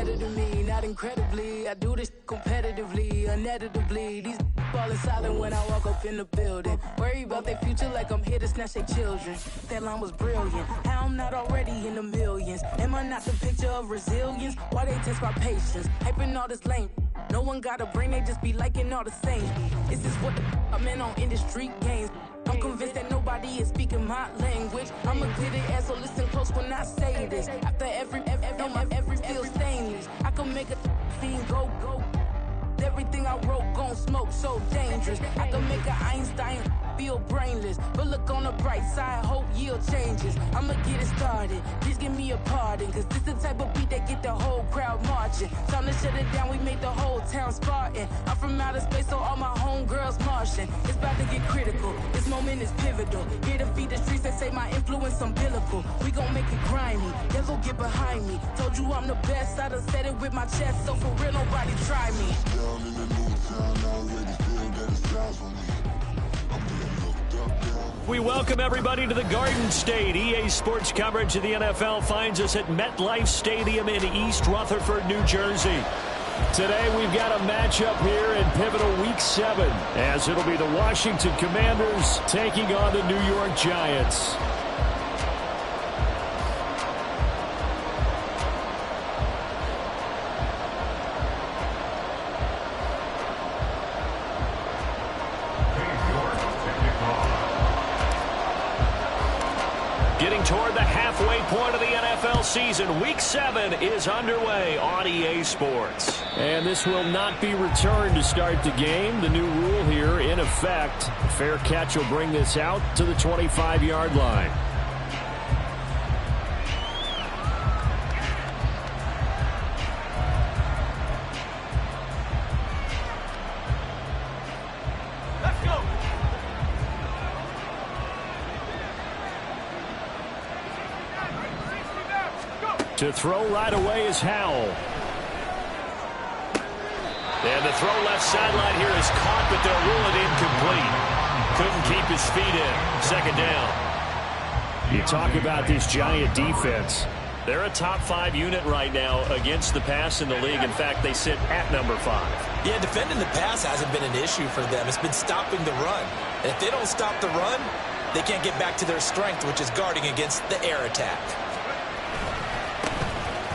better than me, not incredibly. I do this competitively, uneditably. These falling silent when I walk up in the building. Worry about their future like I'm here to snatch their children. That line was brilliant. How I'm not already in the millions? Am I not the picture of resilience? Why they test my patience? Hyping all this lame. No one got a brain, they just be liking all the same. This is what the I'm in on industry games. I'm convinced that nobody is speaking my language. I'm a glitter ass, so listen close when I say this. After every feel stainless. I can make a scene go. Everything I wrote gon' smoke, so dangerous. I can make an Einstein feel brainless. But look on the bright side, hope yield changes. I'ma get it started, please give me a pardon. Cause this the type of beat that get the whole crowd marching. Time to shut it down, we made the whole town Spartan. I'm from outer space, so all my homegirls Martian. It's about to get critical, this moment is pivotal. Here to feed the streets that say my influence umbilical. We gon' make it grimy, devil get behind me. Told you I'm the best, I done said it with my chest. So for real, nobody try me. In the new town, already feel that it's time for me. I'm being looked up, down. We welcome everybody to the Garden State. EA Sports coverage of the NFL finds us at MetLife Stadium in East Rutherford, New Jersey. Today we've got a matchup here in pivotal Week 7, as it'll be the Washington Commanders taking on the New York Giants. Getting toward the halfway point of the NFL season, Week 7 is underway on EA Sports. And this will not be returned to start the game. The new rule here in effect. Fair catch will bring this out to the 25-yard line. To throw right away is Howell. And the throw left sideline here is caught, but they'll rule it incomplete. Couldn't keep his feet in. Second down. You talk about this Giant defense. They're a top 5 unit right now against the pass in the league. In fact, they sit at number 5. Yeah, defending the pass hasn't been an issue for them. It's been stopping the run. And if they don't stop the run, they can't get back to their strength, which is guarding against the air attack.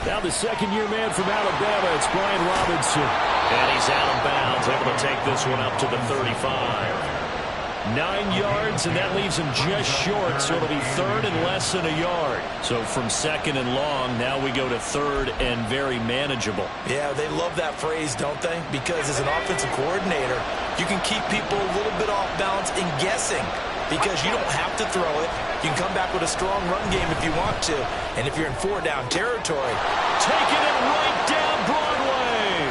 Now the second-year man from Alabama, it's Brian Robinson. And he's out of bounds, able to take this one up to the 35. 9 yards, and that leaves him just short, so it'll be third and less than a yard. So from second and long, now we go to third and very manageable. Yeah, they love that phrase, don't they? Because as an offensive coordinator, you can keep people a little bit off balance and guessing. Because you don't have to throw it. You can come back with a strong run game if you want to. And if you're in 4-down territory, taking it right down Broadway.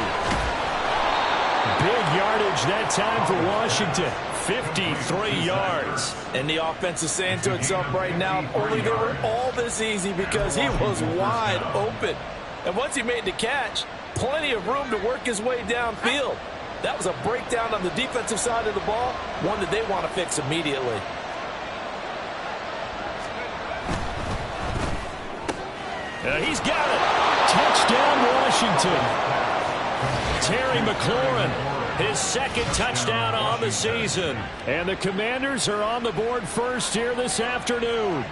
Big yardage that time for Washington. 53 yards. And the offense is saying to itself right now, if only they were all this easy, because he was wide open. And once he made the catch, plenty of room to work his way downfield. That was a breakdown on the defensive side of the ball, one that they want to fix immediately. He's got it. Touchdown, Washington. Terry McLaurin, his second touchdown on the season. And the Commanders are on the board first here this afternoon.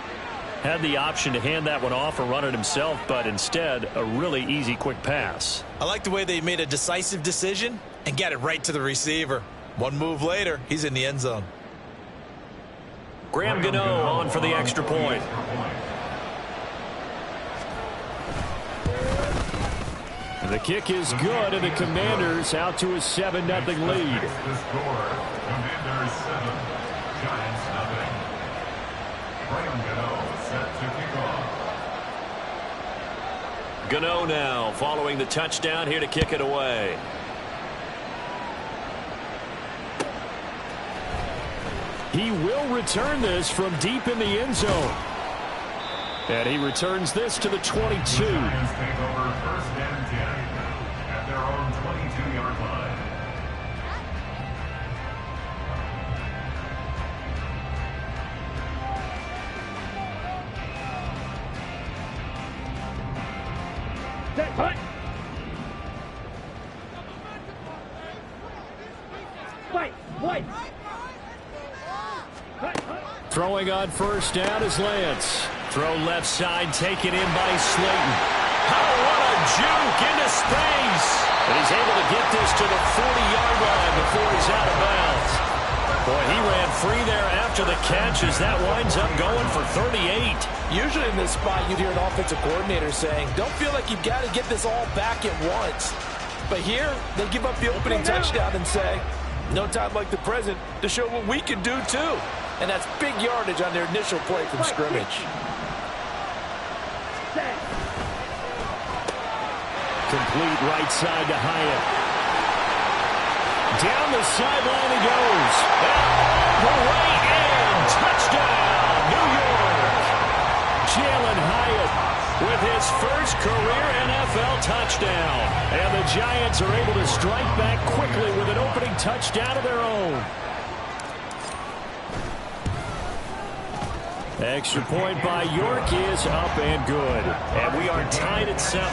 Had the option to hand that one off or run it himself, but instead, a really easy, quick pass. I like the way they made a decisive decision and got it right to the receiver. One move later, he's in the end zone. Graham Gano on for the extra point. The kick is good, and the Commanders out to a 7-0 lead. The score, Commanders 7, Giants 0. Graham Gano set to kick off. Gano now following the touchdown, here to kick it away. He will return this from deep in the end zone. And he returns this to the 22. The Giants take over first and 10 at their own 22-yard line. Throwing on first down is Lance. Throw left side, taken in by Slayton. Oh, what a juke into space. And he's able to get this to the 40-yard line before he's out of bounds. Boy, he ran free there after the catch as that winds up going for 38. Usually in this spot, you'd hear an offensive coordinator saying, don't feel like you've got to get this all back at once. But here, they give up the opening touchdown and say, no time like the present to show what we can do too. And that's big yardage on their initial play from scrimmage. Complete right side to Hyatt. Down the sideline he goes. All the way in. Touchdown, New York. Jalen Hyatt with his first career NFL touchdown. And the Giants are able to strike back quickly with an opening touchdown of their own. Extra point by York is up and good. And we are tied at 7.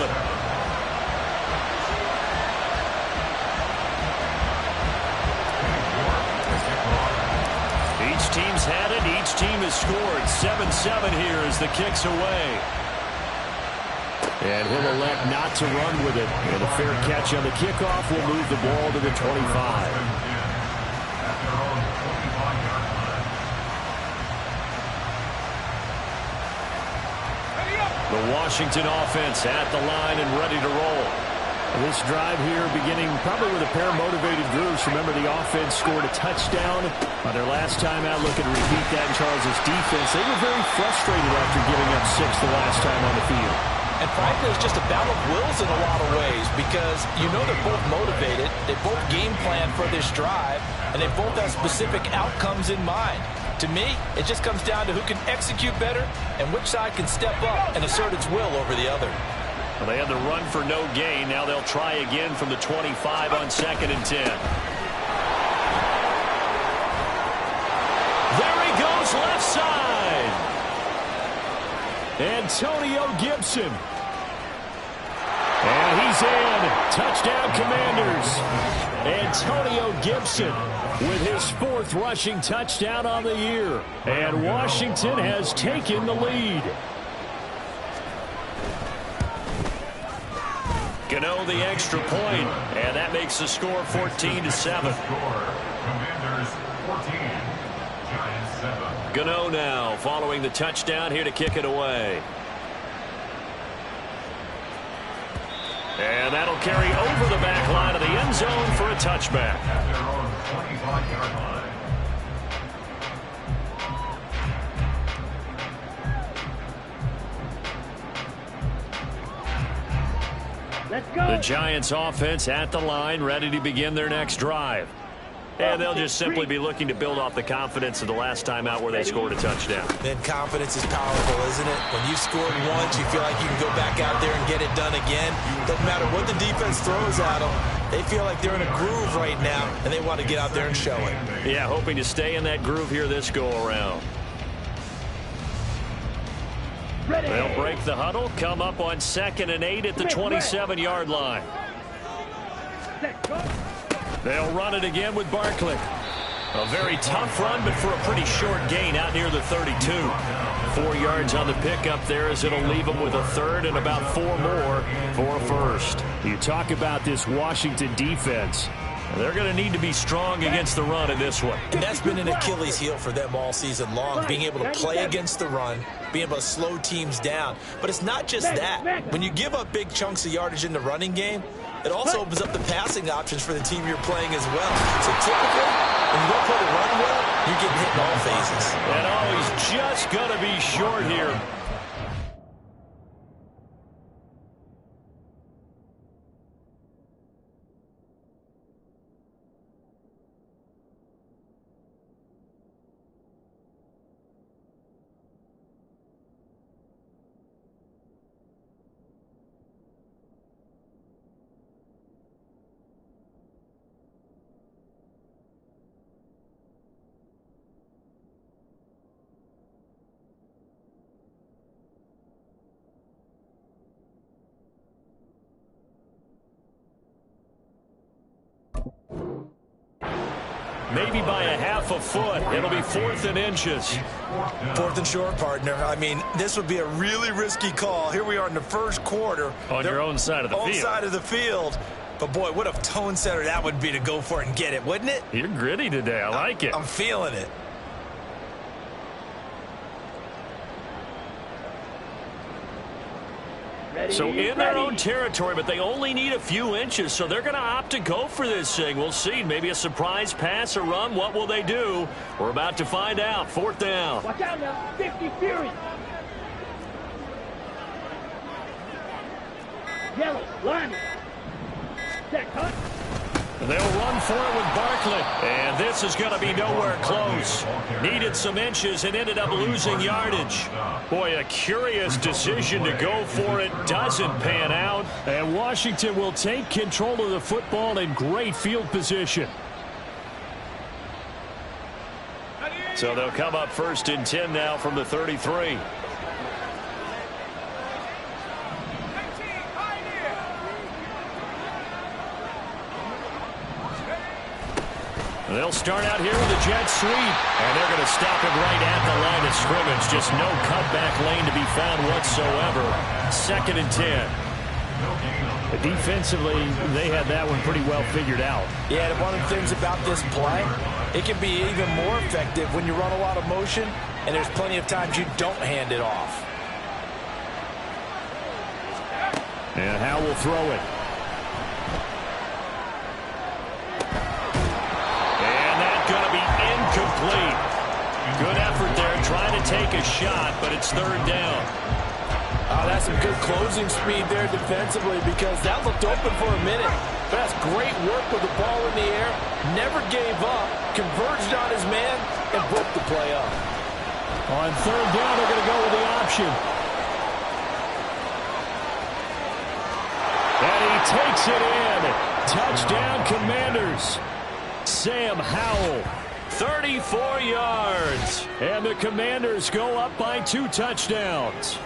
Each team's had it. Each team has scored. 7-7 here as the kick's away. And he'll elect not to run with it. And a fair catch on the kickoff will move the ball to the 25. The Washington offense at the line and ready to roll. This drive here beginning probably with a pair of motivated groups. Remember, the offense scored a touchdown on their last time out. Looking to repeat that in Charles' defense. They were very frustrated after giving up 6 the last time on the field. And frankly, it's just a battle of wills in a lot of ways because you know they're both motivated. They both game plan for this drive, and they both have specific outcomes in mind. To me, it just comes down to who can execute better and which side can step up and assert its will over the other. Well, they had the run for no gain. Now they'll try again from the 25 on 2nd and 10. There he goes, left side. Antonio Gibson. And he's in. Touchdown, Commanders. Antonio Gibson with his 4th rushing touchdown on the year. And Washington has taken the lead. Gano the extra point, and that makes the score 14-7. Commanders 14, Giants 7. Gano now following the touchdown here to kick it away. And that'll carry over the back line of the end zone for a touchback. At their own 25-yard line. The Giants offense at the line, ready to begin their next drive. And they'll just simply be looking to build off the confidence of the last time out where they scored a touchdown. Then confidence is powerful, isn't it? When you've scored once, you feel like you can go back out there and get it done again. Doesn't matter what the defense throws at them. They feel like they're in a groove right now, and they want to get out there and show it. Yeah, hoping to stay in that groove here this go-around. They'll break the huddle, come up on 2nd and 8 at the 27-yard line. They'll run it again with Barkley. A very tough run, but for a pretty short gain out near the 32. 4 yards on the pickup there as it'll leave them with a 3rd and about 4 more for a 1st. You talk about this Washington defense. They're going to need to be strong against the run in this one. And that's been an Achilles heel for them all season long, being able to play against the run, being able to slow teams down. But it's not just that. When you give up big chunks of yardage in the running game, it also opens up the passing options for the team you're playing as well. So typically, when you don't play the run well, you're getting hit in all phases. And he's just going to be short here. maybe by a half a foot. It'll be 4th and inches. 4th and short, partner. I mean, this would be a really risky call. Here we are in the first quarter. On your own side of the field. Own side of the field. But, boy, what a tone setter that would be to go for it and get it, wouldn't it? You're gritty today. I like it. I'm feeling it. So in their own territory, but they only need a few inches, so they're going to opt to go for this thing. We'll see. Maybe a surprise pass or run. What will they do? We're about to find out. 4th down. Watch out now. 50 Fury. Yellow, line. Set, cut. They'll run for it with Barkley. And this is going to be nowhere close. Needed some inches and ended up losing yardage. Boy, a curious decision to go for it. Doesn't pan out. And Washington will take control of the football in great field position. So they'll come up 1st and 10 now from the 33. They'll start out here with a jet sweep. And they're going to stop it right at the line of scrimmage. Just no cutback lane to be found whatsoever. 2nd and 10. Defensively, they had that one pretty well figured out. Yeah, and one of the things about this play, it can be even more effective when you run a lot of motion, and there's plenty of times you don't hand it off. And Howe will throw it. Going to be incomplete. Good effort there trying to take a shot, but it's 3rd down. That's some good closing speed there defensively because that looked open for a minute. But that's great work with the ball in the air. Never gave up, converged on his man, and broke the play up. On 3rd down, they're going to go with the option. And he takes it in. Touchdown, Commanders. Sam Howell, 34 yards. And the Commanders go up by 2 touchdowns.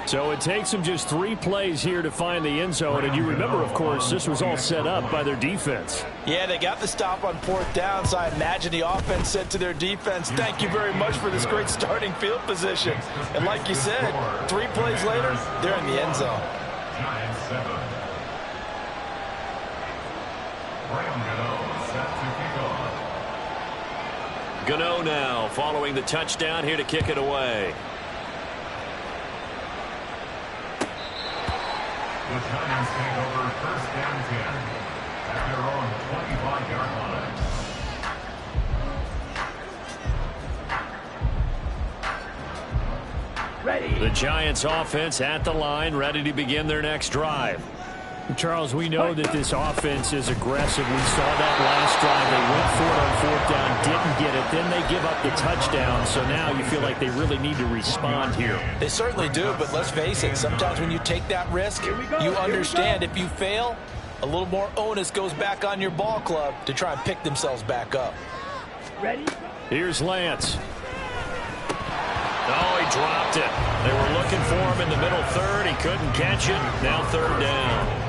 So it takes them just 3 plays here to find the end zone. And you remember, of course, this was all set up by their defense. Yeah, they got the stop on 4th down, so I imagine the offense said to their defense, thank you very much for this great starting field position. And like you said, 3 plays later, they're in the end zone. Giants 7. Gano now following the touchdown here to kick it away. The Giants take over 1st and 10 at their own 25-yard line. Ready. The Giants offense at the line, ready to begin their next drive. Charles, we know that this offense is aggressive. We saw that last drive. They went for it on 4th down, didn't get it. Then they give up the touchdown. So now you feel like they really need to respond here. They certainly do, but let's face it. Sometimes when you take that risk, you understand if you fail, a little more onus goes back on your ball club to try and pick themselves back up. Ready. Here's Lance. Oh, he dropped it. They were looking for him in the middle 3rd. He couldn't catch it. Now 3rd down.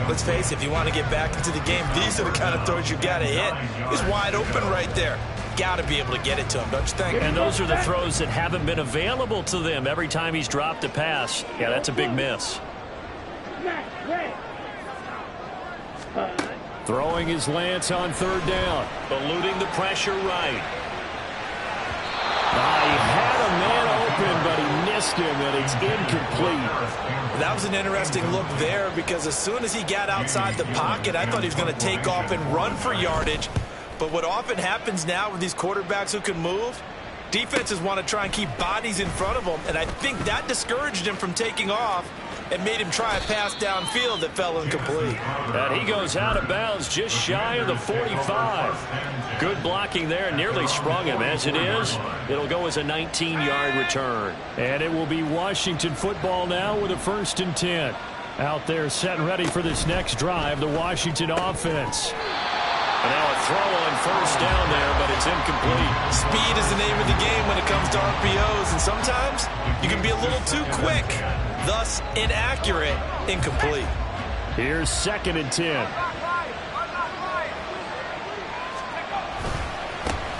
Let's face it, if you want to get back into the game, these are the kind of throws you got to hit. He's wide open right there. Got to be able to get it to him, don't you think? And those are the throws that haven't been available to them every time he's dropped a pass. Yeah, that's a big miss. Throwing his Lance on 3rd down. Eluding the pressure right. He had a man open, but he missed him, and it's incomplete. That was an interesting look there because as soon as he got outside the pocket, I thought he was going to take off and run for yardage. But what often happens now with these quarterbacks who can move, defenses want to try and keep bodies in front of them, and I think that discouraged him from taking off and made him try a pass downfield that fell incomplete. And he goes out of bounds just shy of the 45. Good blocking there, nearly sprung him. As it is, it'll go as a 19-yard return. And it will be Washington football now with a 1st and 10. Out there set and ready for this next drive, the Washington offense. And now a throw on 1st down there, but it's incomplete. Speed is the name of the game when it comes to RPOs, and sometimes you can be a little too quick. Thus, inaccurate, incomplete. Here's 2nd and 10.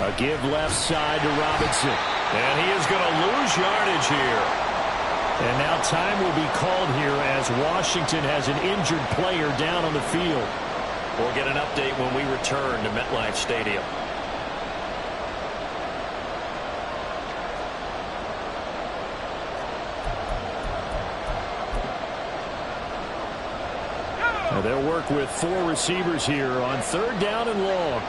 A give left side to Robinson. And he is going to lose yardage here. And now time will be called here as Washington has an injured player down on the field. We'll get an update when we return to MetLife Stadium. Now they'll work with 4 receivers here on 3rd down and long.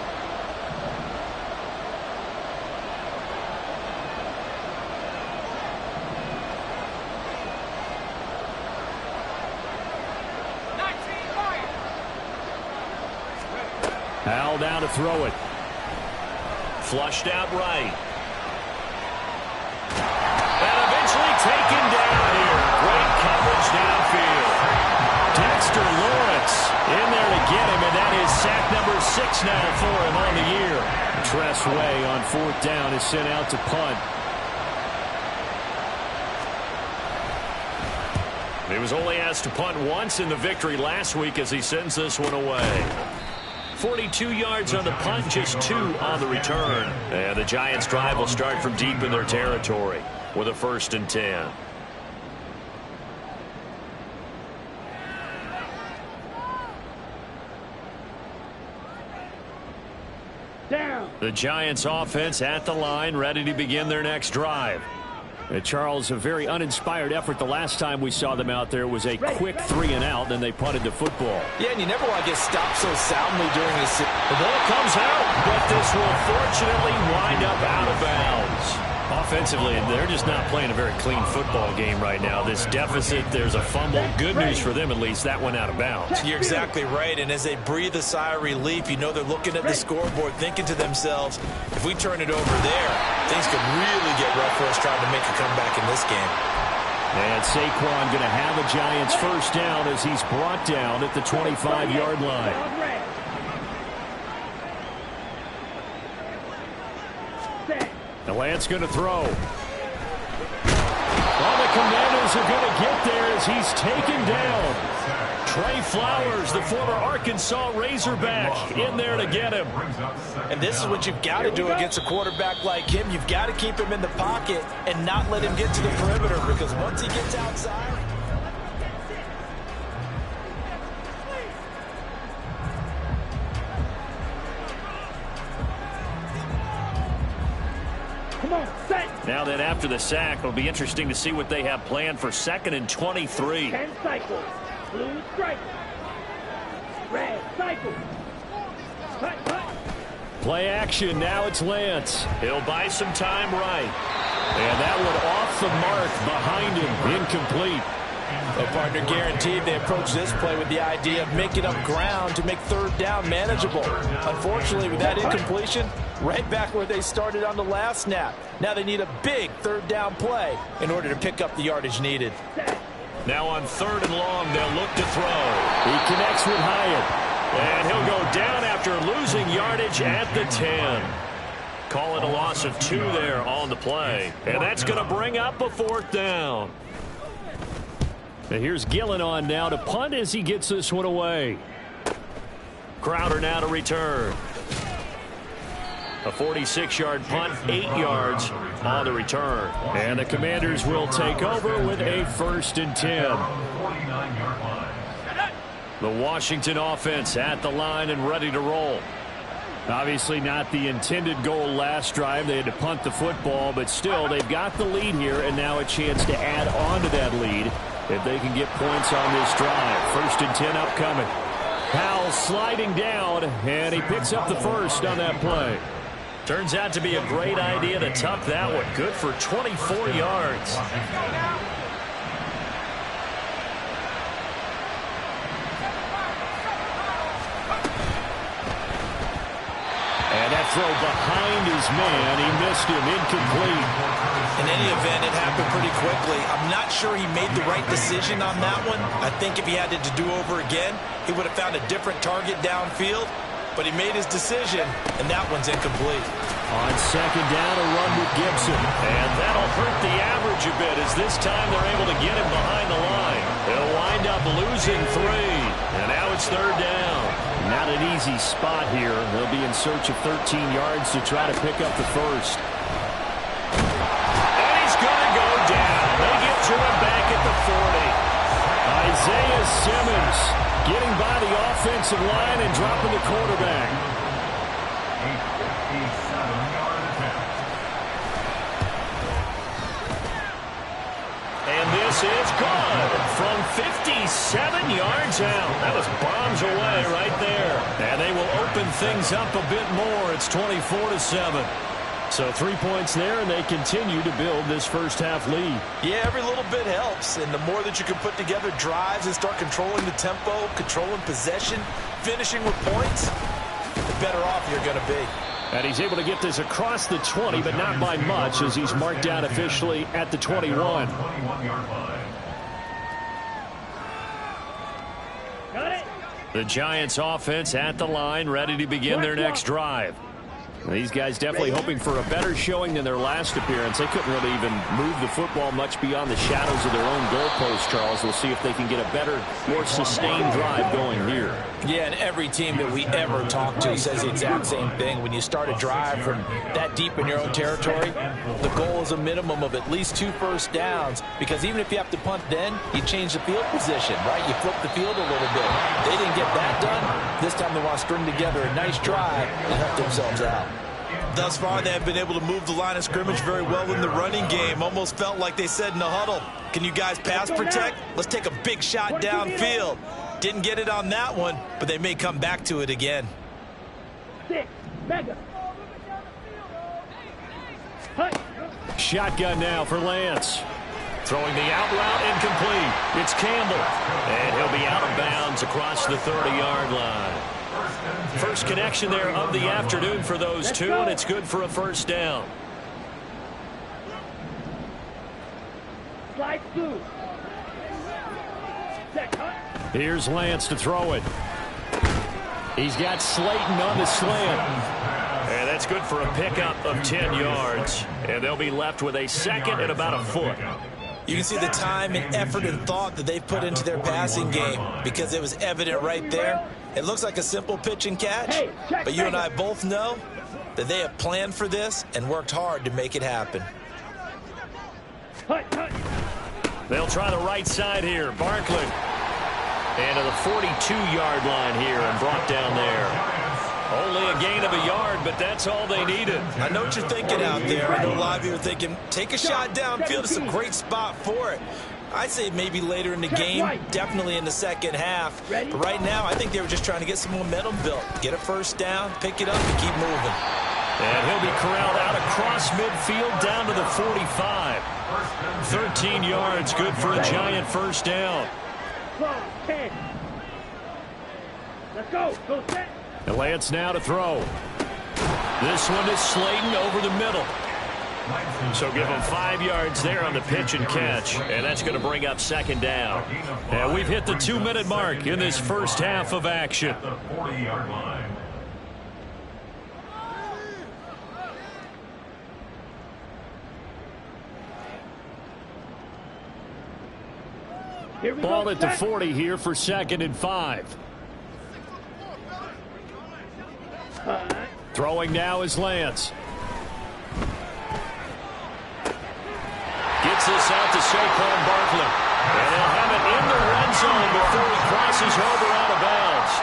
Howell down to throw it. Flushed out right. And eventually taken down here. Great coverage downfield. Dexter Lawrence in there to get him, and that is sack number 6 now for him on the year. Tress Way on 4th down is sent out to punt. He was only asked to punt once in the victory last week as he sends this one away. 42 yards on the punt, just 2 on the return. And the Giants' drive will start from deep in their territory with a 1st and 10. Down. The Giants offense at the line, ready to begin their next drive. Charles, a very uninspired effort the last time we saw them out there was a quick 3 and out, then they punted the football. Yeah, and you never want to get stopped so soundly during this. The ball comes out, but this will fortunately wind up out of bounds. Offensively, they're just not playing a very clean football game right now. This deficit, there's a fumble. Good news for them, at least. That went out of bounds. You're exactly right, and as they breathe a sigh of relief, you know they're looking at the scoreboard, thinking to themselves, if we turn it over there, things could really get rough for us trying to make a comeback in this game. And Saquon going to have a Giants 1st down as he's brought down at the 25-yard line. Now Lance going to throw. Well, the Commanders are going to get there as he's taken down. Trey Flowers, the former Arkansas Razorback, in there to get him. And this is what you've got to do against a quarterback like him. You've got to keep him in the pocket and not let him get to the perimeter, because once he gets outside... Now then, after the sack, it'll be interesting to see what they have planned for 2nd and 23. 10 cycles. Blue strike. Red cycle. Cut, cut. Play action. Now it's Lance. He'll buy some time right. And that one off the mark behind him. Incomplete. A partner guaranteed they approach this play with the idea of making up ground to make 3rd down manageable. Unfortunately, with that incompletion, right back where they started on the last snap. Now they need a big 3rd down play in order to pick up the yardage needed. Now on 3rd and long, they'll look to throw. He connects with Hyatt. And he'll go down after losing yardage at the 10. Call it a loss of 2 there on the play. And that's going to bring up a 4th down. Now here's Gillen on now to punt as he gets this one away. Crowder now to return. A 46-yard punt, 8 yards on the return. And the Commanders will take over with a 1st and 10. The Washington offense at the line and ready to roll. Obviously not the intended goal last drive. They had to punt the football, but still they've got the lead here, and now a chance to add on to that lead if they can get points on this drive. 1st and 10 upcoming. Howell sliding down, and he picks up the 1st on that play. Turns out to be a great idea to tuck that one. Good for 24 yards. And that throw behind his man, he missed him, incomplete. In any event, it happened pretty quickly. I'm not sure he made the right decision on that one. I think if he had it to do over again, he would have found a different target downfield. But he made his decision, and that one's incomplete. On 2nd down, a run with Gibson. And that'll hurt the average a bit, as this time they're able to get him behind the line. They'll wind up losing 3. And now it's 3rd down. Not an easy spot here. They'll be in search of 13 yards to try to pick up the first. And he's going to go down. They get to him back at the 40. Isaiah Simmons getting by the offensive line and dropping the quarterback. A 7-yard attempt. And this is good from 57 yards out. That was bombs away right there. And they will open things up a bit more. It's 24-7. So 3 points there, and they continue to build this first half lead. Yeah, every little bit helps. And the more that you can put together drives and start controlling the tempo, controlling possession, finishing with points, the better off you're going to be. And he's able to get this across the 20, but not by much, as he's marked down officially at the 21. 21-yard line. Got it. The Giants offense at the line, ready to begin their next drive. These guys definitely hoping for a better showing than their last appearance. They couldn't really even move the football much beyond the shadows of their own goalpost, Charles. We'll see if they can get a better, more sustained drive going here. Yeah, and every team that we ever talk to says the exact same thing. When you start a drive from that deep in your own territory, the goal is a minimum of at least 2 first downs, because even if you have to punt then, you change the field position, right? You flip the field a little bit. They didn't get that done. This time they want to string together a nice drive and help themselves out. Thus far, they have been able to move the line of scrimmage very well in the running game. Almost felt like they said in the huddle, can you guys pass protect? Let's take a big shot downfield. Didn't get it on that one, but they may come back to it again. 6, mega. Shotgun now for Lance. Throwing the out route incomplete. It's Campbell. And he'll be out of bounds across the 30-yard line. First connection there of the afternoon for those two, and it's good for a first down. Slide through. Here's Lance to throw it. He's got Slayton on the slant. And that's good for a pickup of 10 yards. And they'll be left with a second and about a foot. You can see the time and effort and thought that they've put into their passing game, because it was evident right there. It looks like a simple pitch and catch, but you and I both know that they have planned for this and worked hard to make it happen. They'll try the right side here. Barkley. And to the 42-yard line here and brought down there. Only a gain of a yard, but that's all they needed. I know what you're thinking out there. I know a lot of you are thinking, take a shot downfield. It's a great spot for it. I'd say maybe later in the game, definitely in the second half. But right now, I think they were just trying to get some momentum built. Get a first down, pick it up, and keep moving. And he'll be corralled out across midfield down to the 45. 13 yards, good for a Giant first down. 10. Let's go. Go set. And Lance now to throw. This one is Slayton over the middle. So give him 5 yards there on the pitch and catch. And that's going to bring up second down. And we've hit the 2-minute mark in this first half of action. The 40-yard line. Ball at the 40 here for 2nd and 5. Throwing now is Lance. Gets this out to Saquon Barkley. And they'll have it in the red zone before he crosses over out of bounds.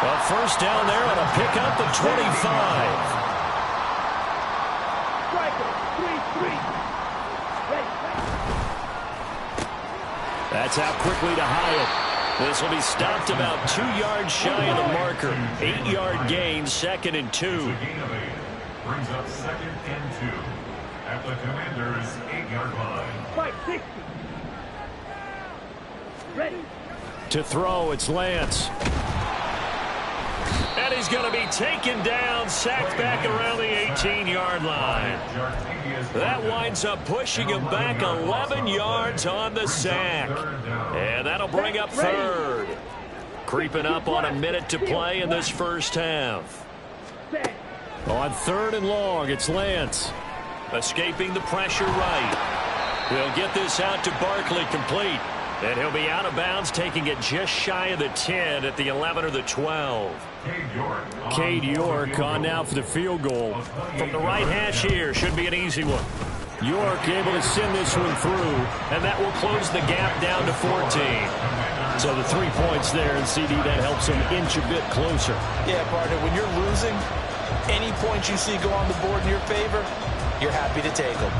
A first down there on a pickup of 25. That's out quickly to Hyatt. This will be stopped about 2 yards shy of the marker. 8-yard gain, 2nd and 2. Gain of 8 brings up 2nd and 2 at the Commanders' 8-yard line. 560. Ready. To throw, it's Lance. And he's going to be taken down, sacked back around the 18-yard line. That winds up pushing him back 11 yards on the sack. And that'll bring up 3rd. Creeping up on a minute to play in this first half. On 3rd and long, it's Lance. Escaping the pressure right. They'll get this out to Barkley complete. And he'll be out of bounds, taking it just shy of the 10 at the 11 or the 12. Cade York on now for the field goal. From the right hash here, should be an easy one. York able to send this one through. And that will close the gap down to 14. So the 3 points there, and CD, that helps them inch a bit closer. Yeah, partner, when you're losing, any points you see go on the board in your favor, you're happy to take them.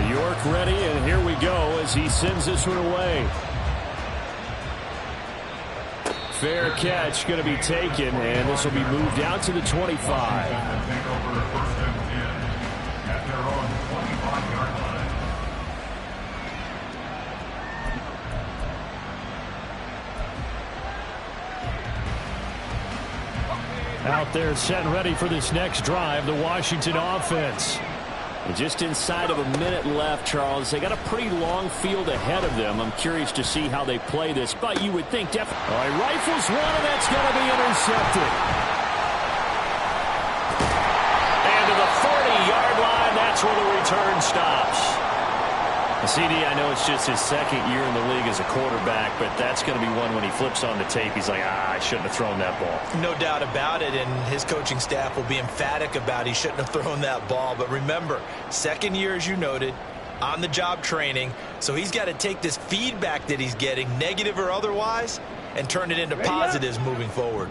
York ready, and here we go as he sends this one away. Fair catch going to be taken, and this will be moved out to the 25. Out there set and ready for this next drive, the Washington offense. And just inside of a minute left, Charles. They got a pretty long field ahead of them. I'm curious to see how they play this, but you would think definitely. All right, rifles one, and that's going to be intercepted. And to the 40-yard line, that's where the return stops. CD, I know it's just his second year in the league as a quarterback, but that's going to be one when he flips on the tape. He's like, I shouldn't have thrown that ball. No doubt about it, and his coaching staff will be emphatic about he shouldn't have thrown that ball. But remember, second year, as you noted, on-the-job training, so he's got to take this feedback that he's getting, negative or otherwise, and turn it into positives moving forward.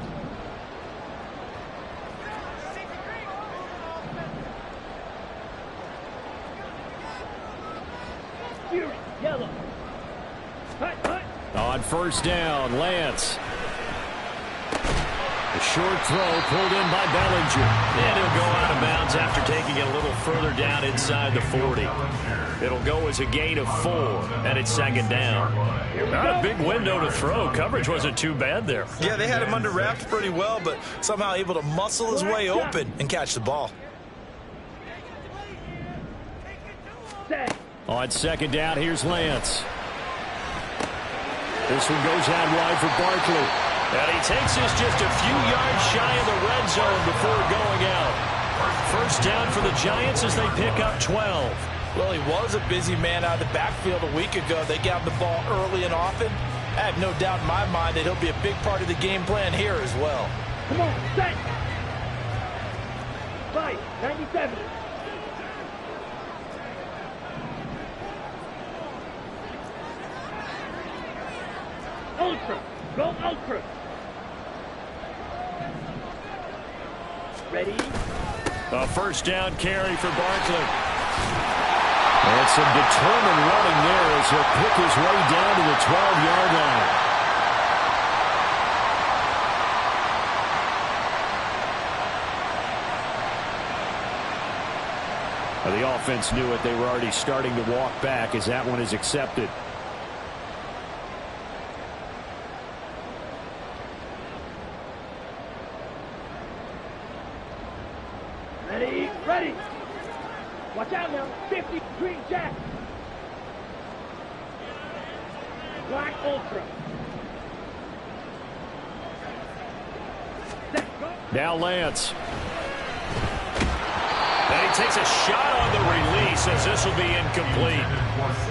Yellow. On first down, Lance. A short throw pulled in by Bellinger. And he'll go out of bounds after taking it a little further down inside the 40. It'll go as a gain of 4, and it's second down. Not a big window to throw. Coverage wasn't too bad there. Yeah, they had him under wraps pretty well, but somehow able to muscle his way open and catch the ball. On second down, here's Lance. This one goes out wide for Barkley. And he takes this just a few yards shy of the red zone before going out. First down for the Giants as they pick up 12. Well, he was a busy man out of the backfield a week ago. They got the ball early and often. I have no doubt in my mind that he'll be a big part of the game plan here as well. Come on, set. 97. Ultra. Go ultra. Ready? A first down carry for Barkley. And some determined running there as he'll pick his way down to the 12-yard line. The offense knew it. They were already starting to walk back as that one is accepted. Ready. Watch out now. 50 green jack. Black ultra. Set, go. Now Lance. And he takes a shot on the release as this will be incomplete.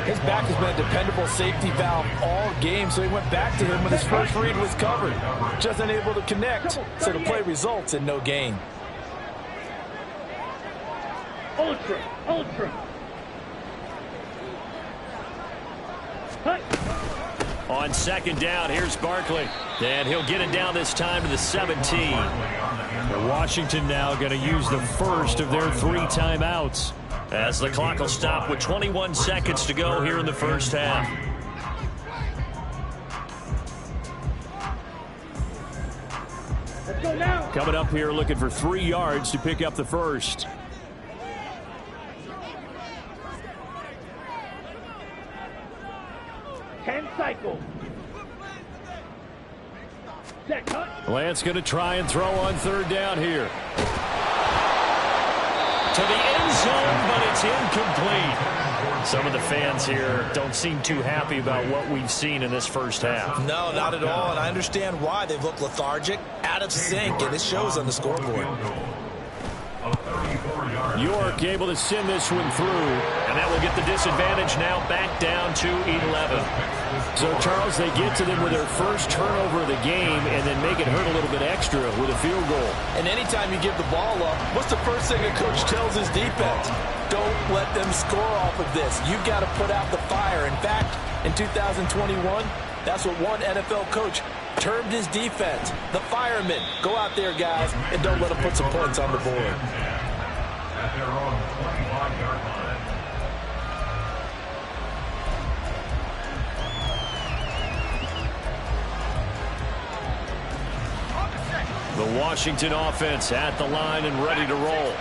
His back has been a dependable safety valve all game, so he went back to him when his first read was covered. Just unable to connect, so the play results in no gain. Ultra. Hut. On second down, here's Barkley. And he'll get it down this time to the 17. And Washington now going to use the first of their 3 timeouts. As the clock will stop with 21 seconds to go here in the first half. Let's go now. Coming up here looking for 3 yards to pick up the first. Cycle. Set, cut. Lance going to try and throw on third down here. To the end zone, but it's incomplete. Some of the fans here don't seem too happy about what we've seen in this first half. No, not at all, and I understand why. They've looked lethargic, out of sync, and it shows on the scoreboard. York able to send this one through. And that will get the disadvantage now back down to 11. So, Charles, they get to them with their first turnover of the game and then make it hurt a little bit extra with a field goal. And anytime you give the ball up, what's the first thing a coach tells his defense? Don't let them score off of this. You've got to put out the fire. In fact, in 2021, that's what one NFL coach termed his defense, the firemen. Go out there, guys, and don't let them put some points on the board. At their own 25-yard line. The Washington offense at the line and ready to roll.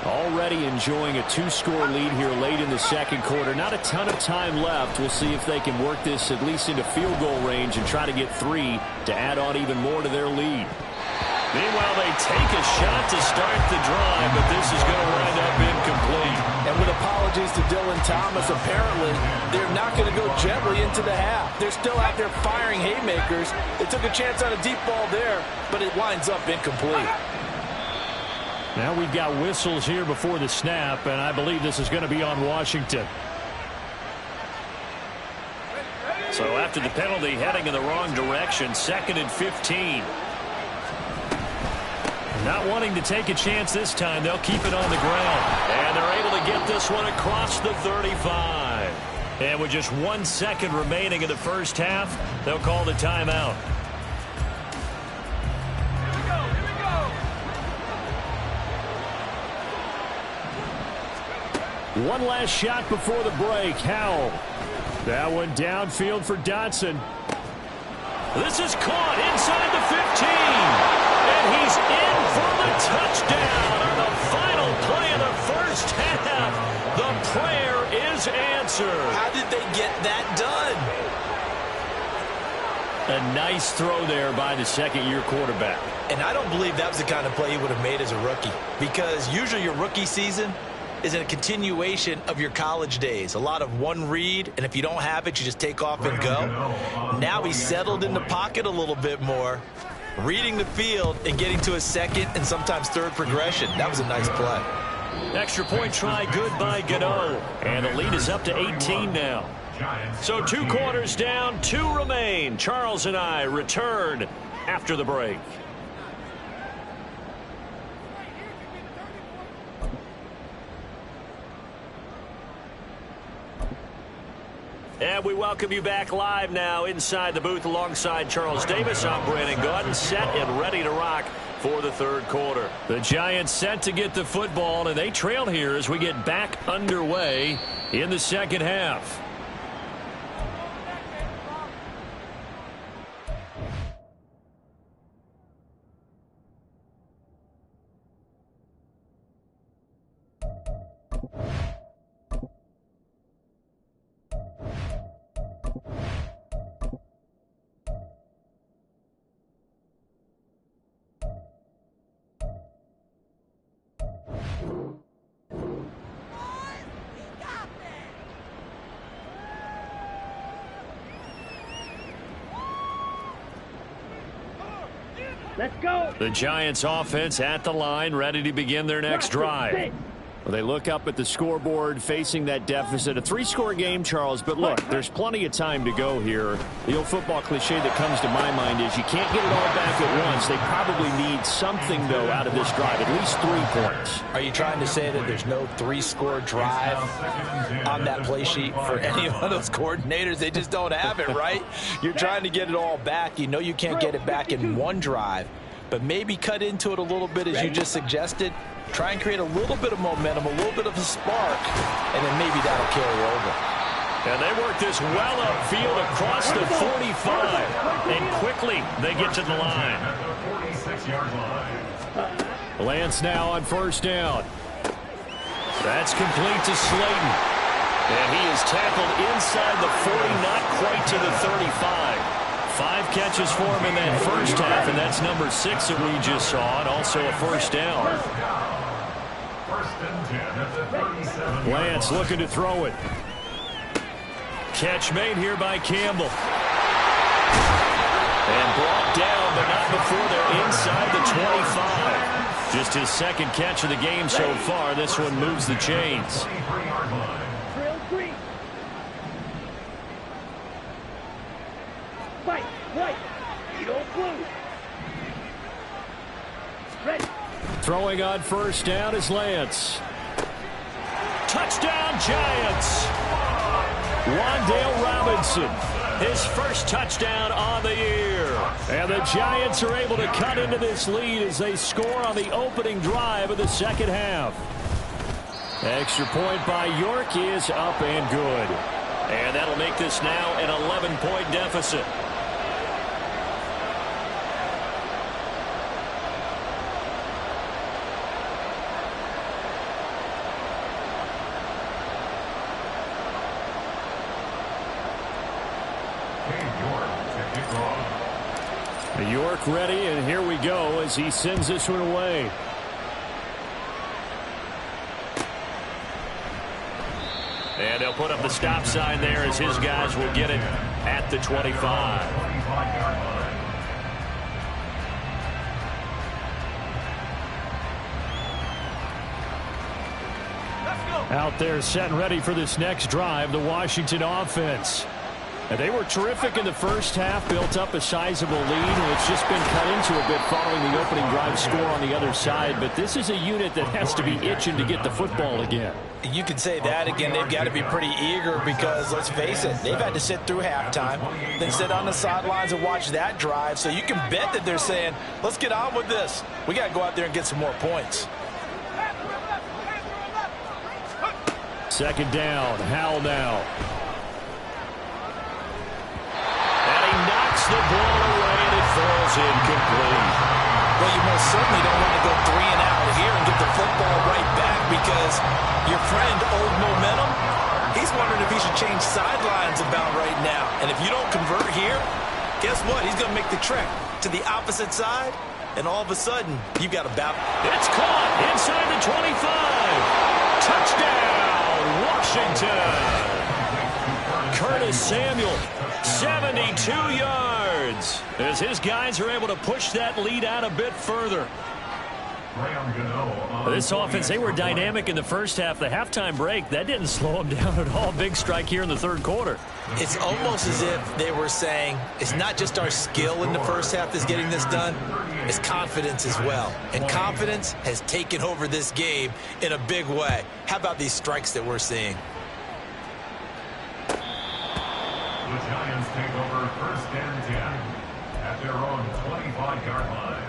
Already enjoying a two-score lead here late in the second quarter. Not a ton of time left. We'll see if they can work this at least into field goal range and try to get 3 to add on even more to their lead. Meanwhile, they take a shot to start the drive, but this is going to wind up incomplete. And with apologies to Dylan Thomas, apparently they're not going to go gently into the half. They're still out there firing haymakers. They took a chance on a deep ball there, but it winds up incomplete. Now we've got whistles here before the snap, and I believe this is going to be on Washington. So after the penalty, heading in the wrong direction, 2nd and 15. Not wanting to take a chance this time, they'll keep it on the ground. And they're able to get this one across the 35. And with just 1 second remaining in the first half, they'll call the timeout. One last shot before the break. Howell. That one downfield for Dotson. This is caught inside the 15. And he's in for the touchdown on the final play of the first half. The prayer is answered. How did they get that done? A nice throw there by the second-year quarterback. And I don't believe that was the kind of play he would have made as a rookie. Because usually your rookie season is a continuation of your college days. A lot of one read, and if you don't have it, you just take off and go. Now he's settled in the pocket a little bit more, reading the field and getting to a second and sometimes third progression. That was a nice play. Extra point try good by Gano. And the lead is up to 18 now. So 2 quarters down, 2 remain. Charles and I return after the break. And we welcome you back live now inside the booth alongside Charles Davis. I'm Brandon Gaudin, set and ready to rock for the third quarter. The Giants set to get the football, and they trail here as we get back underway in the second half. Let's go. The Giants offense at the line, ready to begin their next drive. Well, they look up at the scoreboard facing that deficit. A 3-score game, Charles, but look, there's plenty of time to go here. The old football cliche that comes to my mind is you can't get it all back at once. They probably need something, though, out of this drive, at least 3 points. Are you trying to say that there's no 3-score drive on that play sheet for any of those coordinators? They just don't have it, right? You're trying to get it all back. You know you can't get it back in one drive, but maybe cut into it a little bit as you just suggested. Try and create a little bit of momentum, a little bit of a spark, and then maybe that'll carry over. And they work this well upfield across the 45. And quickly they get to the line. Lance now on first down. That's complete to Slayton. And he is tackled inside the 40, not quite to the 35. 5 catches for him in that first half, and that's number 6 that we just saw, and also a first down. Lance looking to throw it. Catch made here by Campbell. And brought down, but not before they're inside the 25. Just his second catch of the game so far. This one moves the chains. Drill 3. Fight, white, eagle blue. Ready. Throwing on first down is Lance. Touchdown, Giants. Wandale Robinson, his first touchdown on the year. And the Giants are able to cut into this lead as they score on the opening drive of the second half. Extra point by York is up and good. And that'll make this now an 11-point deficit. York ready, and here we go as he sends this one away. And they'll put up the stop sign there as his guys will get it at the 25. Out there set and ready for this next drive, the Washington offense. And they were terrific in the first half, built up a sizable lead, and it's just been cut into a bit following the opening drive score on the other side. But this is a unit that has to be itching to get the football again. You can say that again. They've got to be pretty eager because, let's face it, they've had to sit through halftime, then sit on the sidelines and watch that drive. So you can bet that they're saying, let's get on with this. We got to go out there and get some more points. Second down, Howell now. The ball away, and it falls incomplete. Well, you most certainly don't want to go 3 and out here and get the football right back because your friend, Old Momentum, he's wondering if he should change sidelines about right now. And if you don't convert here, guess what? He's going to make the trek to the opposite side, and all of a sudden, you've got a battle. It's caught inside the 25. Touchdown, Washington. Curtis Samuel, 72 yards, as his guys are able to push that lead out a bit further. This offense, they were dynamic in the first half. The halftime break, that didn't slow them down at all. Big strike here in the third quarter. It's almost as if they were saying, it's not just our skill in the first half that's getting this done, it's confidence as well. And confidence has taken over this game in a big way. How about these strikes that we're seeing? The Giants take over first and 10 at their own 25-yard line.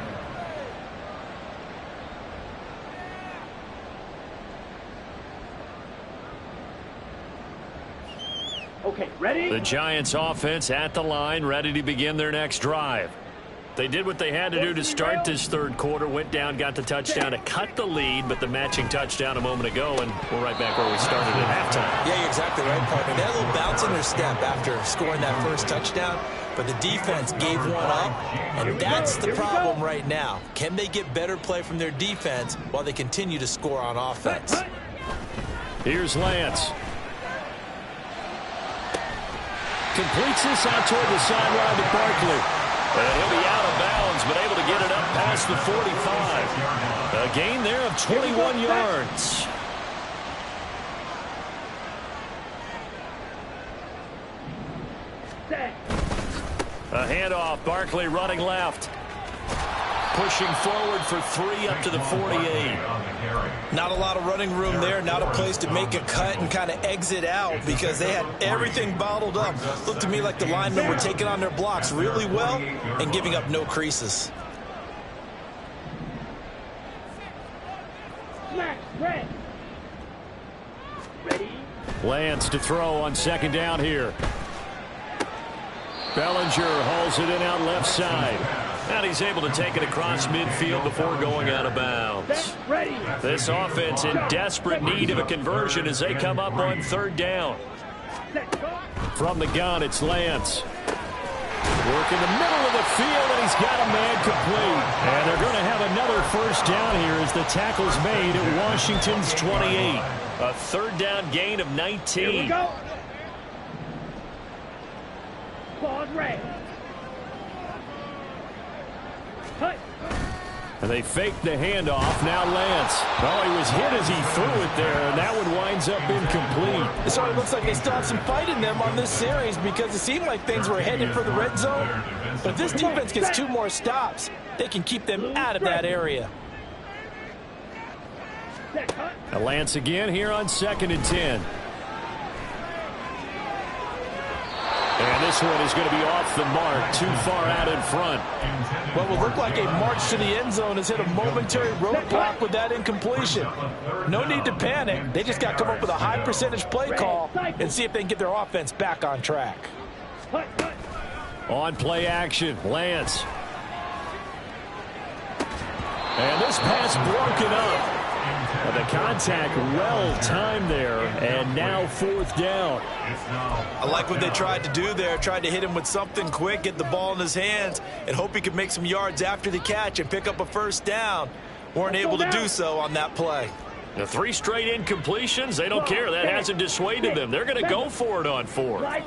Okay, ready? The Giants offense at the line, ready to begin their next drive. They did what they had to do to start this third quarter, went down, got the touchdown to cut the lead, but the matching touchdown a moment ago, and we're right back where we started at halftime. Yeah, you're exactly right, partner. They had a little bounce in their step after scoring that first touchdown, but the defense gave one up, and that's the problem right now. Can they get better play from their defense while they continue to score on offense? Here's Lance. Completes this out toward the sideline to Barkley. And he'll be out of bounds, but able to get it up past the 45. A gain there of 21 yards. A handoff, Barkley running left. Pushing forward for 3 up to the 48. Not a lot of running room there, not a place to make a cut and kind of exit out because they had everything bottled up. Looked to me like the linemen were taking on their blocks really well and giving up no creases. Ready? Lance to throw on second down here. Bellinger hauls it in out left side. And he's able to take it across midfield before going out of bounds. This offense in desperate need of a conversion as they come up on third down. From the gun, it's Lance. Work in the middle of the field, and he's got a man complete. And they're going to have another first down here as the tackle's made at Washington's 28. A third down gain of 19. Here we go. Pause, red. Cut. And they faked the handoff. Now Lance. Oh, he was hit as he threw it there, and that one winds up incomplete. It sort of looks like they still have some fight in them on this series because it seemed like things were headed for the red zone. But if this defense gets 2 more stops, they can keep them out of that area. Now Lance again here on 2nd and 10. And this one is going to be off the mark, too far out in front. What will look like a march to the end zone has hit a momentary roadblock with that incompletion. No need to panic. They just got to come up with a high percentage play call and see if they can get their offense back on track. On play action, Lance. And this pass broken up. The contact well timed there, and now 4th down. I like what they tried to do there. Tried to hit him with something quick, get the ball in his hands, and hope he could make some yards after the catch and pick up a 1st down. Weren't able to do so on that play. The 3 straight incompletions, they don't care. That hasn't dissuaded them. They're going to go for it on 4th.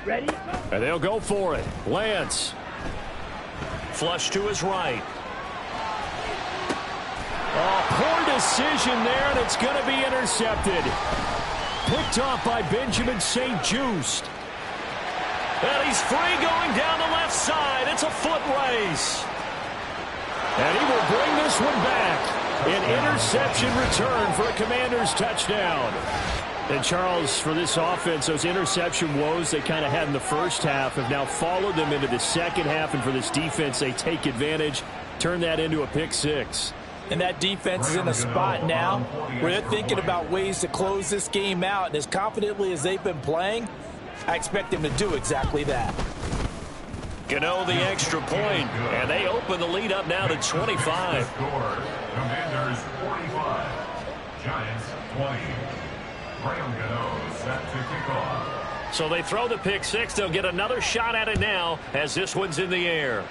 Ready? And they'll go for it. Lance. Flush to his right. Oh, poor decision there, and it's going to be intercepted. Picked off by Benjamin St. Just. And he's free going down the left side. It's a foot race. And he will bring this one back. An interception return for a Commanders touchdown. And Charles, for this offense, those interception woes they kind of had in the first half have now followed them into the second half. And for this defense, they take advantage, turn that into a pick 6. And that defense is in a spot now where they're thinking about ways to close this game out. And as confidently as they've been playing, I expect them to do exactly that. Gano the extra point, and they open the lead up now to 25. Commanders 45, Giants 20. Graham Gano set to kick off. So they throw the pick 6. They'll get another shot at it now as this one's in the air.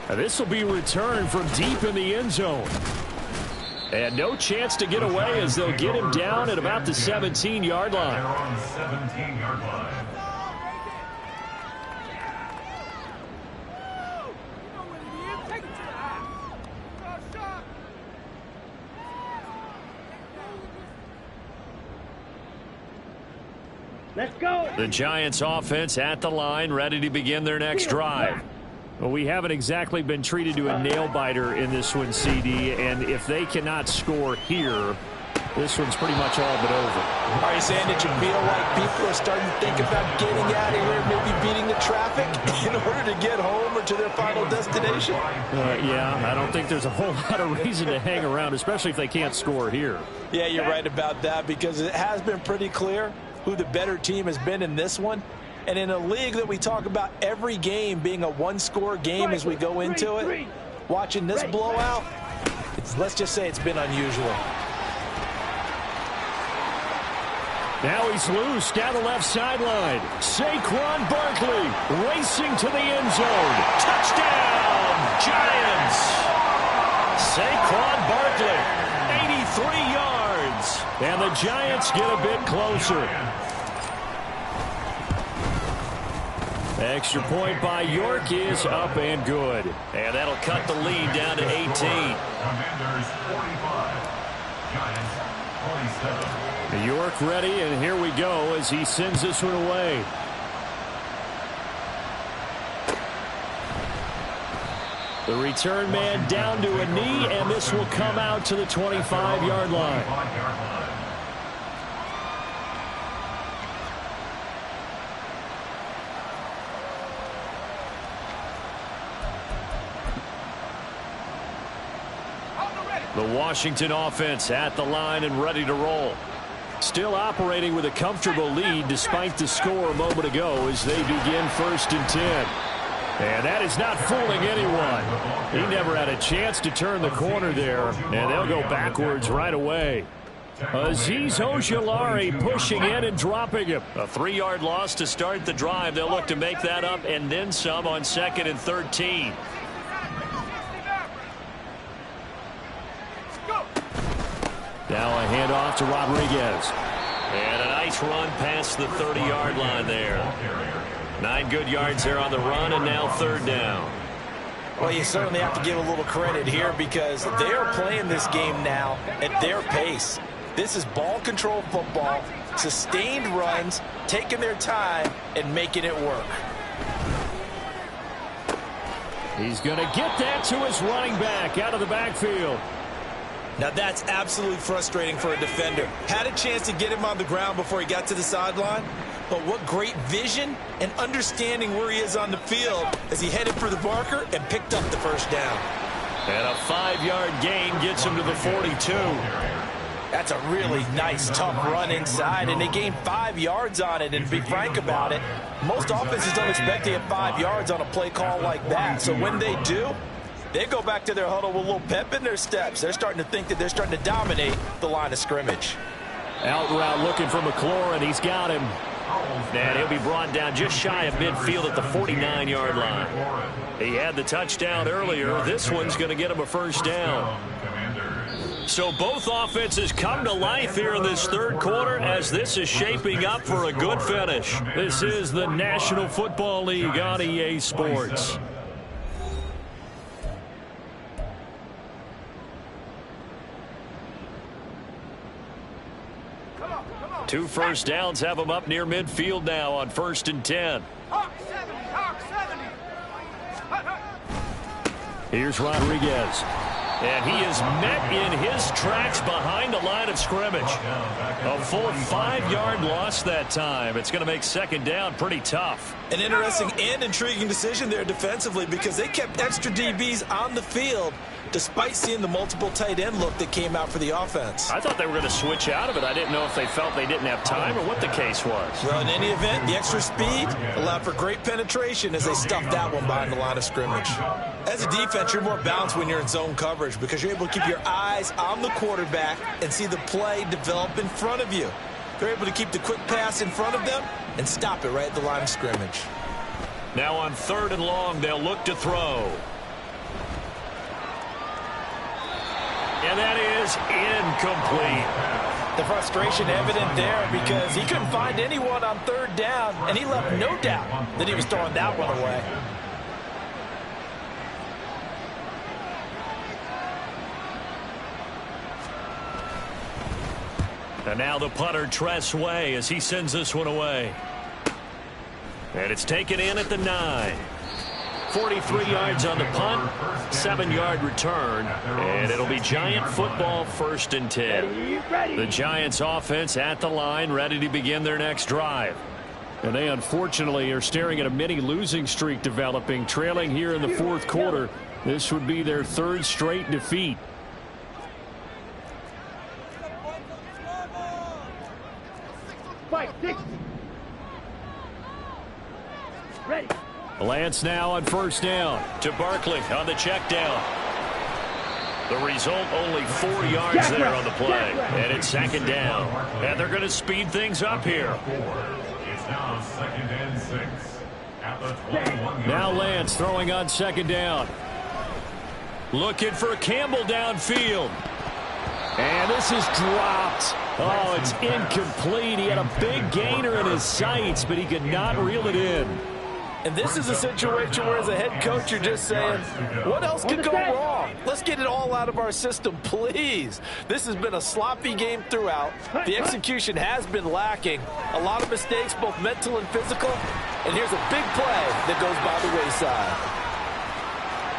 And this will be returned from deep in the end zone. And no chance to get away as they'll get him down at about the 17-yard line. They're on the 17-yard line. Let's go. The Giants offense at the line, ready to begin their next drive. Well, we haven't exactly been treated to a nail-biter in this one, CD, and if they cannot score here, this one's pretty much all but over. Are you saying that you feel like people are starting to think about getting out of here, maybe beating the traffic in order to get home or to their final destination? Yeah, I don't think there's a whole lot of reason to hang around, especially if they can't score here. Yeah, you're right about that because it has been pretty clear who the better team has been in this one. And in a league that we talk about every game being a one-score game as we go into it, watching this blowout, let's just say it's been unusual. Now he's loose down the left sideline. Saquon Barkley racing to the end zone. Touchdown, Giants! Saquon Barkley, 83 yards. And the Giants get a bit closer. Extra point by York is up and good. And that'll cut the lead down to 18. Commanders 45, Giants 27. York ready, and here we go as he sends this one away. The return man down to a knee, and this will come out to the 25-yard line. The Washington offense at the line and ready to roll. Still operating with a comfortable lead despite the score a moment ago as they begin 1st and 10. And that is not fooling anyone. He never had a chance to turn the corner there, and they'll go backwards right away. Azeez Ojulari pushing in and dropping him. A 3-yard loss to start the drive. They'll look to make that up and then some on 2nd and 13. Now a handoff to Rodriguez. And a nice run past the 30-yard line there. 9 good yards there on the run, and now 3rd down. Well, you certainly have to give a little credit here because they are playing this game now at their pace. This is ball control football, sustained runs, taking their time, and making it work. He's going to get that to his running back out of the backfield. Now that's absolutely frustrating for a defender. Had a chance to get him on the ground before he got to the sideline, but what great vision and understanding where he is on the field as he headed for the marker and picked up the 1st down. And a 5-yard gain gets him to the 42. That's a really nice, tough run inside, and they gained 5 yards on it. And to be frank about it, most offenses don't expect to get 5 yards on a play call like that. So when they do, they go back to their huddle with a little pep in their steps. They're starting to think that they're starting to dominate the line of scrimmage. Out route looking for McLaurin. He's got him. And he'll be brought down just shy of midfield at the 49-yard line. He had the touchdown earlier. This one's going to get him a 1st down. So both offenses come to life here in this 3rd quarter as this is shaping up for a good finish. This is the National Football League on EA Sports. Two 1st downs have them up near midfield now on 1st and 10. Here's Rodriguez. And he is met in his tracks behind the line of scrimmage. A full 5-yard loss that time. It's going to make 2nd down pretty tough. An interesting and intriguing decision there defensively because they kept extra DBs on the field despite seeing the multiple tight end look that came out for the offense. I thought they were going to switch out of it. I didn't know if they felt they didn't have time or what the case was. Well, in any event, the extra speed allowed for great penetration as they stuffed that one behind the line of scrimmage. As a defense, you're more balanced when you're in zone coverage because you're able to keep your eyes on the quarterback and see the play develop in front of you. They're able to keep the quick pass in front of them and stop it right at the line of scrimmage. Now on 3rd and long, they'll look to throw. And that is incomplete. The frustration evident there because he couldn't find anyone on 3rd down, and he left no doubt that he was throwing that one away. And now the punter, Tress Way, as he sends this one away. And it's taken in at the 9. 43 yards on the punt, 7-yard return, and it'll be Giant football 1st and 10. The Giants offense at the line, ready to begin their next drive. And they unfortunately are staring at a mini losing streak developing, trailing here in the 4th quarter. This would be their 3rd straight defeat. Ready. Lance now on 1st down. To Barkley on the check down. The result, only 4 yards there on the play. And it's 2nd down. And they're going to speed things up here. It's now 2nd and 6 at the 21. Now Lance throwing on 2nd down. Looking for Campbell downfield. And this is dropped. Oh, it's incomplete. He had a big gainer in his sights, but he could not reel it in. And this is a situation where as a head coach you're just saying, what else could go wrong? Let's get it all out of our system, please. This has been a sloppy game throughout. The execution has been lacking. A lot of mistakes, both mental and physical. And here's a big play that goes by the wayside.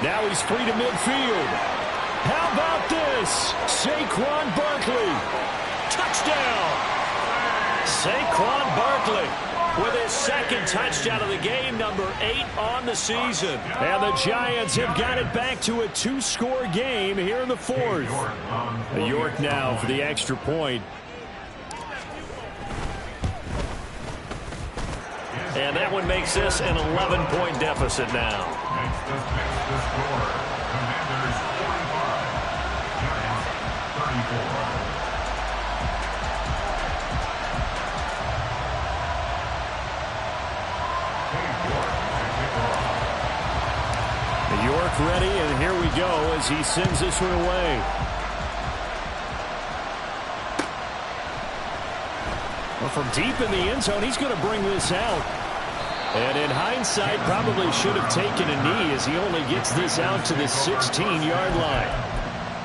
Now he's free to midfield. How about this? Saquon Barkley. Touchdown! Saquon Barkley with his 2nd touchdown of the game, number 8 on the season. And the Giants have got it back to a 2-score game here in the 4th. York now for the extra point. And that one makes this an 11-point deficit now. Makes the score. Commanders 45, Giants 34. York ready, and here we go as he sends this one away. Well, from deep in the end zone, he's going to bring this out. And in hindsight, probably should have taken a knee as he only gets this out to the 16-yard line.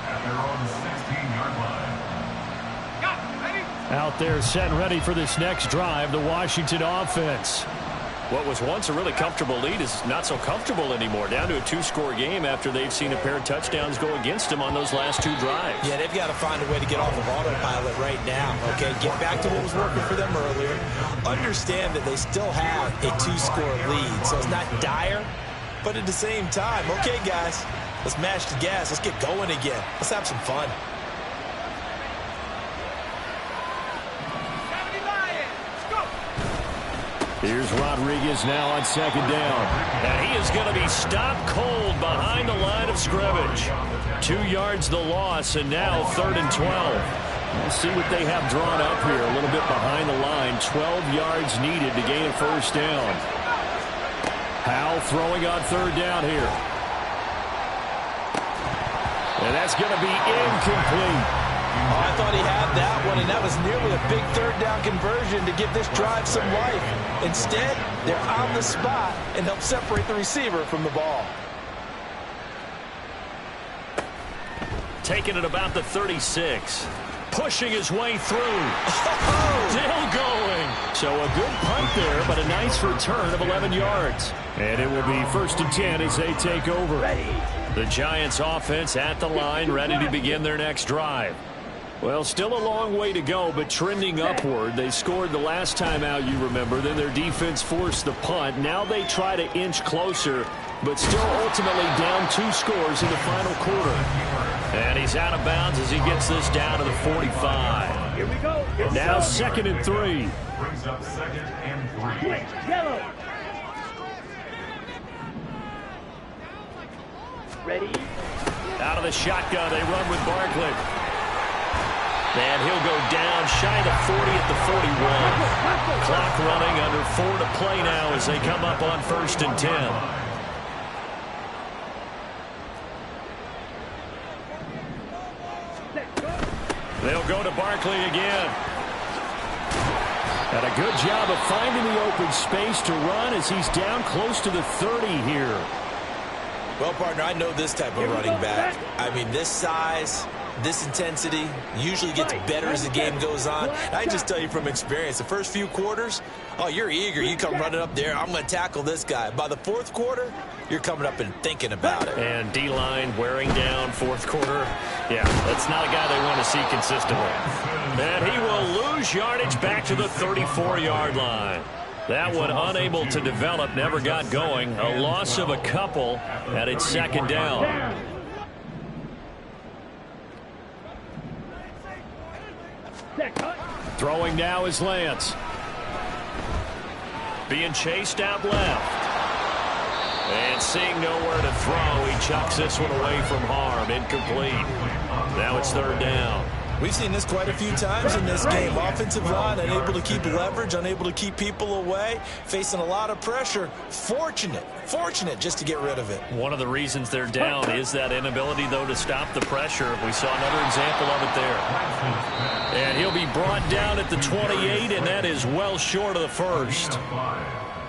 At their own 16-yard line. Out there set and ready for this next drive, the Washington offense. What was once a really comfortable lead is not so comfortable anymore. Down to a 2-score game after they've seen a pair of touchdowns go against them on those last 2 drives. Yeah, they've got to find a way to get off of autopilot right now, okay? Get back to what was working for them earlier. Understand that they still have a 2-score lead, so it's not dire, but at the same time, okay, guys, let's mash the gas. Let's get going again. Let's have some fun. Here's Rodriguez now on 2nd down. And he is going to be stopped cold behind the line of scrimmage. 2 yards the loss, and now 3rd and 12. Let's see what they have drawn up here. A little bit behind the line. 12 yards needed to gain a 1st down. Howell throwing on 3rd down here. And that's going to be incomplete. Oh, I thought he had that one, and that was nearly a big 3rd down conversion to give this drive some life. Instead, they're on the spot and help separate the receiver from the ball. Taking it about the 36. Pushing his way through. Still going. So a good punt there, but a nice return of 11 yards. And it will be 1st and 10 as they take over. The Giants offense at the line, ready to begin their next drive. Well, still a long way to go, but trending upward. They scored the last time out, you remember. Then their defense forced the punt. Now they try to inch closer, but still ultimately down 2 scores in the final quarter. And he's out of bounds as he gets this down to the 45. Here we go. Now 2nd and 3. Brings up 2nd and 3. Yellow. Ready? Out of the shotgun, they run with Barkley. And he'll go down shy of the 40 at the 41. Clock running, under 4 to play now as they come up on 1st and 10. They'll go to Barkley again. And a good job of finding the open space to run as he's down close to the 30 here. Well, partner, I know this type of running back. I mean, this size, this intensity usually gets better as the game goes on. I just tell you from experience, the first few quarters, oh, you're eager. You come running up there, I'm going to tackle this guy. By the 4th quarter, you're coming up and thinking about it. And D-line wearing down 4th quarter. Yeah, that's not a guy they want to see consistently. And he will lose yardage back to the 34-yard line. That one unable to develop, never got going. A loss of a couple, and it's 2nd down. Throwing now is Lance. Being chased out left. And seeing nowhere to throw, he chucks this one away from harm. Incomplete. Now it's 3rd down. We've seen this quite a few times in this game. Offensive line unable to keep leverage, unable to keep people away, facing a lot of pressure. Fortunate just to get rid of it. One of the reasons they're down is that inability, though, to stop the pressure. We saw another example of it there. And he'll be brought down at the 28, and that is well short of the 1st.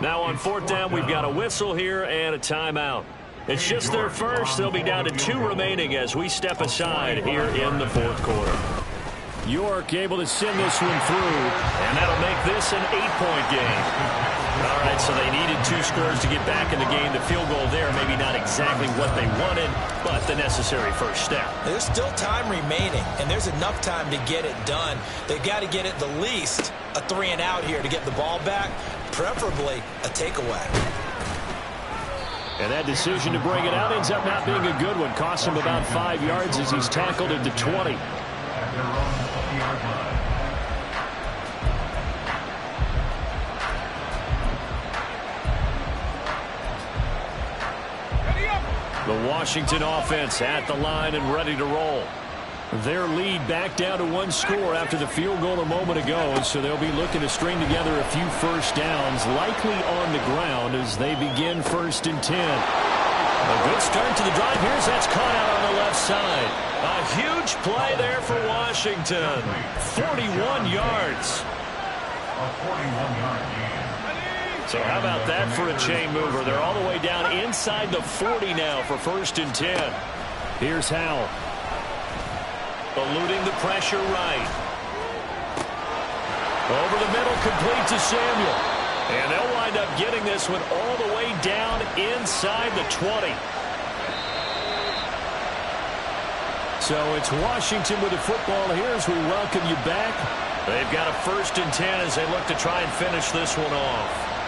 Now on 4th down, we've got a whistle here and a timeout. It's just their first. They'll be down to 2 remaining as we step aside here in the 4th quarter. York able to send this one through, and that'll make this an 8-point game. All right, so they needed 2 scores to get back in the game. The field goal there, maybe not exactly what they wanted, but the necessary first step. There's still time remaining, and there's enough time to get it done. They've got to get at the least a 3-and-out here to get the ball back, preferably a takeaway. And that decision to bring it out ends up not being a good one. Costs him about 5 yards as he's tackled at the 20. The Washington offense at the line and ready to roll. Their lead back down to 1 score after the field goal a moment ago, so they'll be looking to string together a few first downs, likely on the ground as they begin 1st and 10. A good start to the drive. Here's that's caught out on the left side. A huge play there for Washington. 41 yards. A 41-yard gain. So how about that for a chain mover? They're all the way down inside the 40 now for 1st and 10. Here's Howell. Eluding the pressure right. Over the middle, complete to Samuel. And they'll wind up getting this one all the way down inside the 20. So it's Washington with the football here as we welcome you back. They've got a 1st and 10 as they look to try and finish this one off.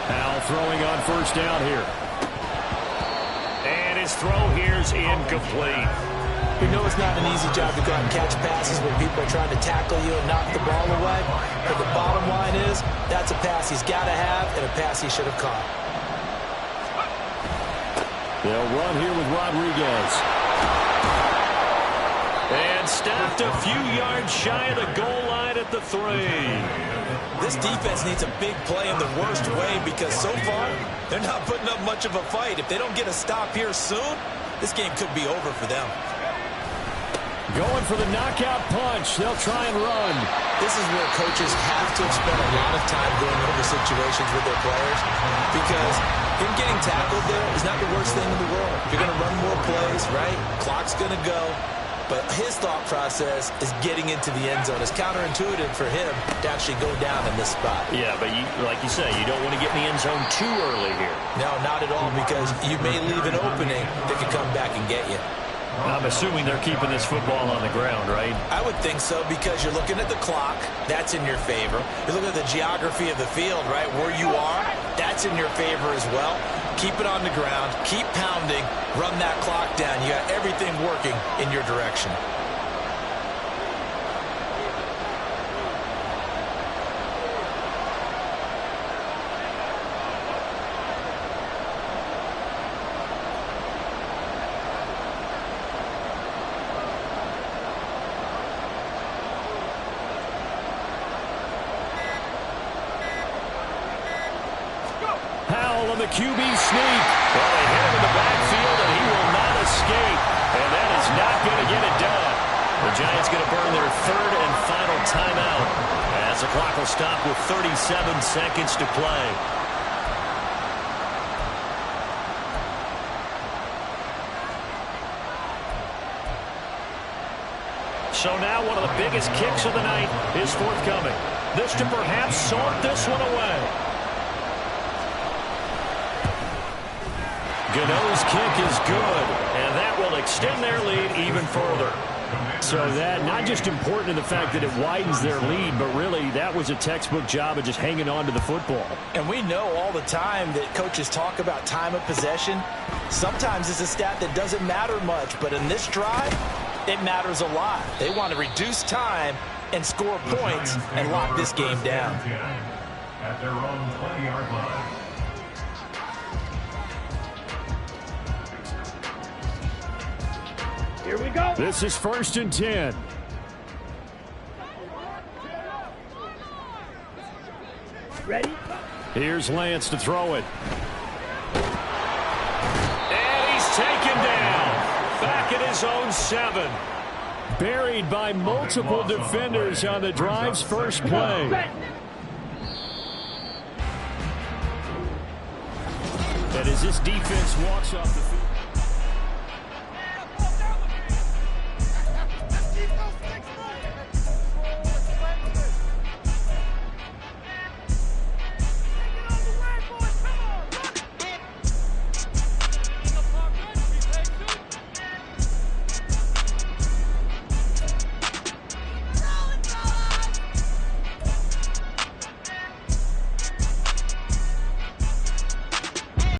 Howell throwing on 1st down here. And his throw here's incomplete. You know it's not an easy job to go out and catch passes when people are trying to tackle you and knock the ball away. But the bottom line is, that's a pass he's got to have and a pass he should have caught. They'll run here with Rodriguez. And stopped a few yards shy of the goal line at the 3. This defense needs a big play in the worst way because so far, they're not putting up much of a fight. If they don't get a stop here soon, this game could be over for them. Going for the knockout punch. They'll try and run. This is where coaches have to spend a lot of time going over situations with their players because him getting tackled there is not the worst thing in the world. You're going to run more plays, right? Clock's going to go. But his thought process is getting into the end zone. It's counterintuitive for him to actually go down in this spot. Yeah, but like you say, you don't want to get in the end zone too early here. No, not at all, because you may leave an opening that could come back and get you. I'm assuming they're keeping this football on the ground, right? I would think so because you're looking at the clock. That's in your favor. You're looking at the geography of the field, right? Where you are, that's in your favor as well. Keep it on the ground. Keep pounding. Run that clock down. You got everything working in your direction. On the QB sneak. Well, they hit him in the backfield, and he will not escape. And that is not going to get it done. The Giants going to burn their 3rd and final timeout as the clock will stop with 37 seconds to play. So now one of the biggest kicks of the night is forthcoming. This to perhaps sort this one away. Gano's kick is good, and that will extend their lead even further. So that not just important in the fact that it widens their lead, but really that was a textbook job of just hanging on to the football. And we know all the time that coaches talk about time of possession. Sometimes it's a stat that doesn't matter much, but in this drive, it matters a lot. They want to reduce time and score points and lock this game down. At their own 20-yard line. Here we go. This is 1st and 10. Ready? Here's Lance to throw it. And he's taken down. Back at his own 7. Buried by multiple defenders on the drive's first play. And as this defense walks off the field.